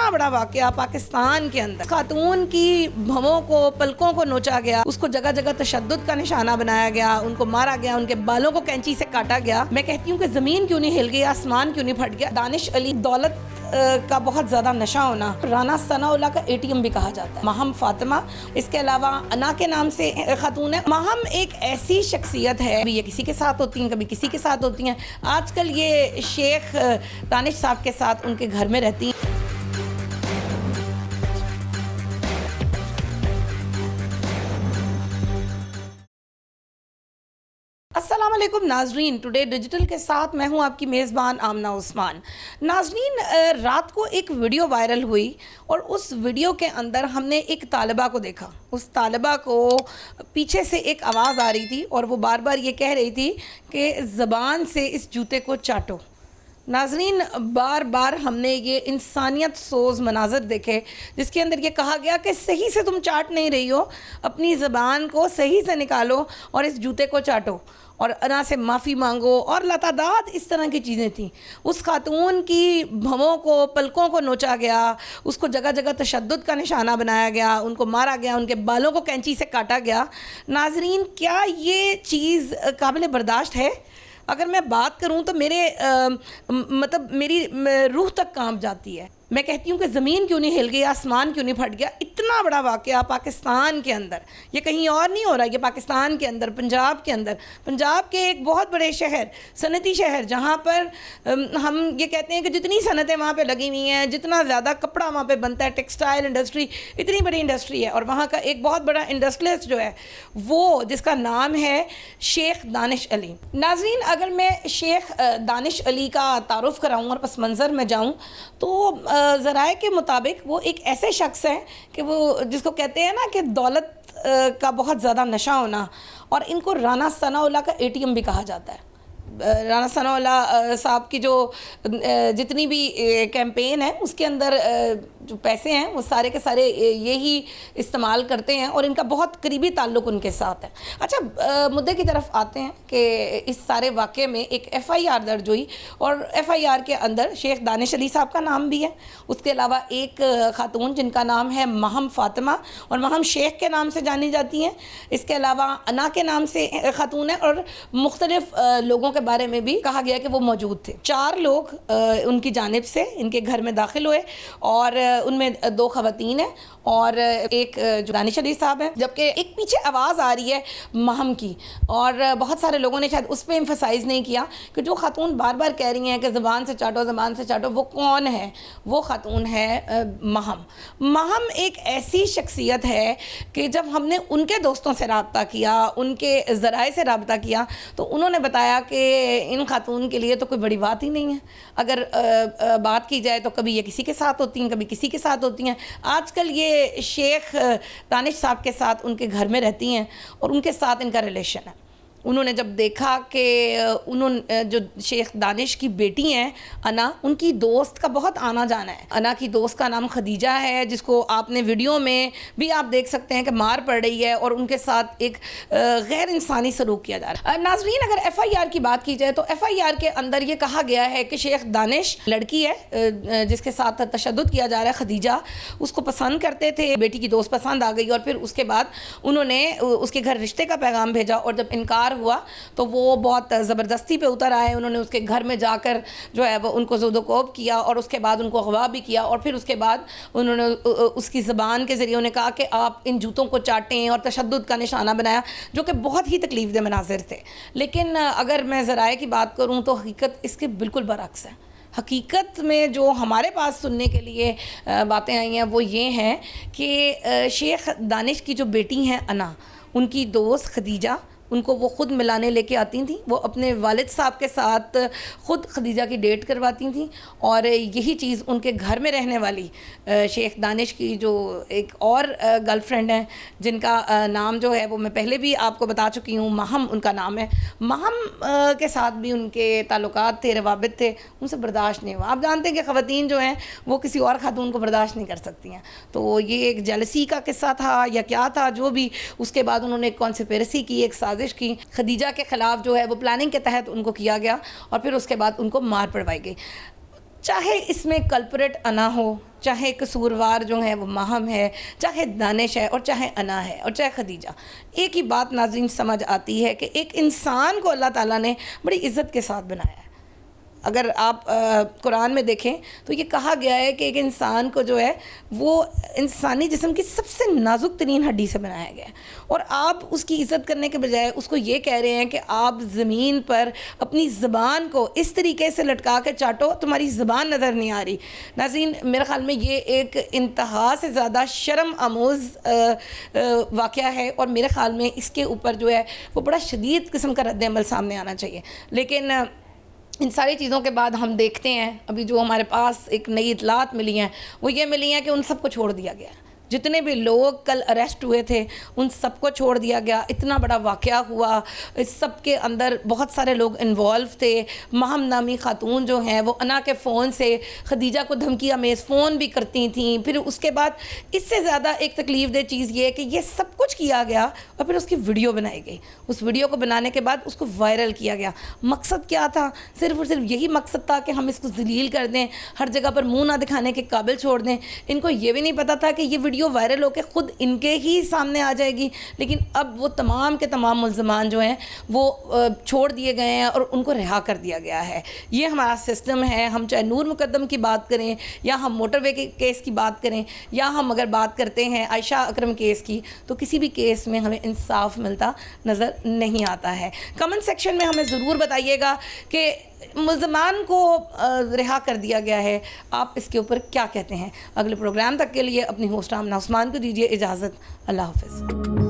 اتنا بڑا واقعہ پاکستان کے اندر خاتون کی بھووں کو پلکوں کو نوچا گیا, اس کو جگہ جگہ تشدد کا نشانہ بنایا گیا, ان کو مارا گیا, ان کے بالوں کو کینچی سے کاٹا گیا. میں کہتی ہوں کہ زمین کیوں نہیں ہل گئی, آسمان کیوں نہیں پھٹ گیا. دانش علی دولت کا بہت زیادہ نشہ ہونا, رانا ثناء اللہ کا اے ٹی ایم بھی کہا جاتا ہے. ماہم فاطمہ اس کے علاوہ انا کے نام سے خاتون ہے. ماہم ایک ایسی شخصیت ہے, یہ کسی کے ساتھ ہوتی ہیں, کبھی کسی کے ساتھ ہوتی ہیں. آج کل یہ شیخ دانش صاحب کے ساتھ ان کے گھر میں رہتی ہیں. السلام علیکم ناظرین, ٹوڈے ڈیجیٹل کے ساتھ میں ہوں آپ کی میزبان آمنہ عثمان. ناظرین, رات کو ایک ویڈیو وائرل ہوئی اور اس ویڈیو کے اندر ہم نے ایک طالبہ کو دیکھا. اس طالبہ کو پیچھے سے ایک آواز آ رہی تھی اور وہ بار بار یہ کہہ رہی تھی کہ زبان سے اس جوتے کو چاٹو. ناظرین, بار بار ہم نے یہ انسانیت سوز مناظر دیکھے جس کے اندر یہ کہا گیا کہ صحیح سے تم چاٹ نہیں رہی ہو, اپنی زبان کو صحیح سے نکالو اور اس جوتے کو چاٹو اور انا سے معافی مانگو, اور لتعداد اس طرح کی چیزیں تھیں. اس خاتون کی بھووں کو پلکوں کو نوچا گیا, اس کو جگہ جگہ تشدد کا نشانہ بنایا گیا, ان کو مارا گیا, ان کے بالوں کو کینچی سے کاٹا گیا. ناظرین, کیا یہ چیز قابل برداشت ہے؟ اگر میں بات کروں تو میری روح تک کانپ جاتی ہے. میں کہتی ہوں کہ زمین کیوں نہیں ہل گئی, آسمان کیوں نہیں پھٹ گیا. اتنا بڑا واقعہ پاکستان کے اندر, یہ کہیں اور نہیں ہو رہا, یہ پاکستان کے اندر, پنجاب کے اندر, پنجاب کے ایک بہت بڑے شہر, صنعتی شہر, جہاں پر ہم یہ کہتے ہیں کہ جتنی صنعتیں وہاں پہ لگی ہوئی ہیں, جتنا زیادہ کپڑا وہاں پہ بنتا ہے, ٹیکسٹائل انڈسٹری اتنی بڑی انڈسٹری ہے, اور وہاں کا ایک بہت بڑا انڈسٹریلسٹ جو ہے وہ, جس کا نام ہے شیخ دانش علی. ناظرین, اگر میں شیخ دانش علی کا تعارف کراؤں اور پس منظر میں جاؤں تو ذرائع کے مطابق وہ ایک ایسے شخص ہیں کہ وہ, جس کو کہتے ہیں نا کہ دولت کا بہت زیادہ نشہ ہونا, اور ان کو رانا ثناء اللہ کا اے ٹی ایم بھی کہا جاتا ہے. رانا ثناء اللہ صاحب کی جو جتنی بھی کیمپین ہے اس کے اندر جو پیسے ہیں وہ سارے کے سارے یہی استعمال کرتے ہیں, اور ان کا بہت قریبی تعلق ان کے ساتھ ہے. اچھا, مدعے کی طرف آتے ہیں کہ اس سارے واقعے میں ایک ایف آئی آر درج ہوئی, اور ایف آئی آر کے اندر شیخ دانش علی صاحب کا نام بھی ہے. اس کے علاوہ ایک خاتون جن کا نام ہے ماہم فاطمہ, اور ماہم شیخ کے نام سے جانی جاتی ہیں. اس کے علاوہ انا کے نام سے خاتون ہے, اور مختلف لوگوں کے بارے میں بھی کہا گیا کہ وہ موجود تھے. 4 لوگ ان کی جانب سے ان کے گھر میں داخل ہوئے, اور ان میں 2 خواتین ہیں اور ایک جو دانش علی صاحب ہیں, جبکہ ایک پیچھے آواز آ رہی ہے ماہم کی, اور بہت سارے لوگوں نے شاید اس پہ ایمفسائز نہیں کیا کہ جو خاتون بار بار کہہ رہی ہیں کہ زبان سے چاٹو, زبان سے چاٹو, وہ کون ہے؟ وہ خاتون ہے ماہم. ماہم ایک ایسی شخصیت ہے کہ جب ہم نے ان کے دوستوں سے رابطہ کیا, ان کے ذرائع سے رابطہ کیا, تو انہوں نے بتایا کہ ان خاتون کے لیے تو کوئی بڑی بات ہی نہیں ہے. اگر بات کی جائے تو کبھی یہ کسی کے ساتھ ہوتی ہیں, کبھی کسی کے ساتھ ہوتی ہیں. آج کل یہ شیخ دانش صاحب کے ساتھ ان کے گھر میں رہتی ہیں, اور ان کے ساتھ ان کا ریلیشن ہے. انہوں نے جب دیکھا کہ جو شیخ دانش کی بیٹی ہیں انا, ان کی دوست کا بہت آنا جانا ہے. انا کی دوست کا نام خدیجہ ہے, جس کو آپ نے ویڈیو میں بھی آپ دیکھ سکتے ہیں کہ مار پڑ رہی ہے, اور ان کے ساتھ ایک غیر انسانی سلوک کیا جا رہا ہے. ناظرین, اگر ایف آئی آر کی بات کی جائے تو ایف آئی آر کے اندر یہ کہا گیا ہے کہ شیخ دانش لڑکی ہے جس کے ساتھ تشدد کیا جا رہا ہے, خدیجہ, اس کو پسند کرتے تھے, بیٹی کی دوست پسند آ گئی, اور پھر اس کے بعد انہوں نے اس کے گھر رشتے کا پیغام بھیجا, اور جب انکار ہوا تو وہ بہت زبردستی پہ اتر آئے. انہوں نے اس کے گھر میں جا کر جو ہے وہ ان کو زد و کوب کیا, اور اس کے بعد ان کو اغوا بھی کیا, اور پھر اس کے بعد انہوں نے اس کی زبان کے ذریعے انہیں کہا کہ آپ ان جوتوں کو چاٹیں, اور تشدد کا نشانہ بنایا, جو کہ بہت ہی تکلیف دہ مناظر تھے. لیکن اگر میں ذرائع کی بات کروں تو حقیقت اس کے بالکل برعکس ہے. حقیقت میں جو ہمارے پاس سننے کے لیے باتیں آئی ہیں وہ یہ ہیں کہ شیخ دانش کی جو بیٹی ہیں انا, ان کی دوست خدیجہ, ان کو وہ خود ملانے لے کے آتی تھیں. وہ اپنے والد صاحب کے ساتھ خود خدیجہ کی ڈیٹ کرواتی تھیں, اور یہی چیز ان کے گھر میں رہنے والی شیخ دانش کی جو ایک اور گرل فرینڈ ہیں, جن کا نام جو ہے وہ میں پہلے بھی آپ کو بتا چکی ہوں, ماہم ان کا نام ہے. ماہم کے ساتھ بھی ان کے تعلقات تھے, روابط تھے, ان سے برداشت نہیں ہوا. آپ جانتے ہیں کہ خواتین جو ہیں وہ کسی اور خاتون کو برداشت نہیں کر سکتی ہیں, تو یہ ایک جیلسی کا قصہ تھا یا کیا تھا جو بھی. اس کے بعد انہوں نے ایک کانسپیرسی کی, ایک سازش کی, خدیجہ کے خلاف جو ہے وہ پلاننگ کے تحت ان کو کیا گیا, اور پھر اس کے بعد ان کو مار پڑوائی گئی. چاہے اس میں کلپریٹ انا ہو، چاہے قصوروار جو ہے وہ ماہم ہے، چاہے دانش ہے، اور چاہے انا ہے، اور چاہے خدیجہ، ایک ہی بات ناظرین سمجھ آتی ہے کہ ایک انسان کو اللہ تعالیٰ نے بڑی عزت کے ساتھ بنایا ہے۔ اگر آپ قرآن میں دیکھیں تو یہ کہا گیا ہے کہ ایک انسان کو جو ہے وہ انسانی جسم کی سب سے نازک ترین ہڈی سے بنایا گیا ہے، اور آپ اس کی عزت کرنے کے بجائے اس کو یہ کہہ رہے ہیں کہ آپ زمین پر اپنی زبان کو اس طریقے سے لٹکا کے چاٹو، تمہاری زبان نظر نہیں آ رہی۔ ناظرین میرے خیال میں یہ ایک انتہا سے زیادہ شرم آموز واقعہ ہے، اور میرے خیال میں اس کے اوپر جو ہے وہ بڑا شدید قسم کا رد عمل سامنے آنا چاہیے۔ لیکن ان ساری چیزوں کے بعد ہم دیکھتے ہیں ابھی جو ہمارے پاس ایک نئی اطلاعات ملی ہیں وہ یہ ملی ہیں کہ ان سب کو چھوڑ دیا گیا ہے۔ جتنے بھی لوگ کل اریسٹ ہوئے تھے ان سب کو چھوڑ دیا گیا۔ اتنا بڑا واقعہ ہوا، اس سب کے اندر بہت سارے لوگ انوالو تھے۔ ماہم نامی خاتون جو ہیں وہ انا کے فون سے خدیجہ کو دھمکی امیز فون بھی کرتی تھیں۔ پھر اس کے بعد اس سے زیادہ ایک تکلیف دہ چیز یہ ہے کہ یہ سب کچھ کیا گیا اور پھر اس کی ویڈیو بنائی گئی۔ اس ویڈیو کو بنانے کے بعد اس کو وائرل کیا گیا۔ مقصد کیا تھا؟ صرف اور صرف یہی مقصد تھا کہ ہم اس کو ذلیل کر دیں، ہر جگہ پر منہ نہ دکھانے کے قابل چھوڑ دیں۔ ان کو یہ بھی نہیں پتا تھا کہ یہ ویڈیو وائرل ہو کے خود ان کے ہی سامنے آ جائے گی، لیکن اب وہ تمام کے تمام ملزمان جو ہیں وہ چھوڑ دیے گئے ہیں اور ان کو رہا کر دیا گیا ہے۔ یہ ہمارا سسٹم ہے۔ ہم چاہے نور مقدم کی بات کریں یا ہم موٹر وے کے کیس کی بات کریں یا ہم اگر بات کرتے ہیں عائشہ اکرم کیس کی، تو کسی بھی کیس میں ہمیں انصاف ملتا نظر نہیں آتا ہے۔ کمنٹ سیکشن میں ہمیں ضرور بتائیے گا کہ ملزمان کو رہا کر دیا گیا ہے، آپ اس کے اوپر کیا کہتے ہیں۔ اگلے پروگرام تک کے لیے اپنی ہوسٹ آمنہ عثمان کو دیجیے اجازت۔ اللہ حافظ۔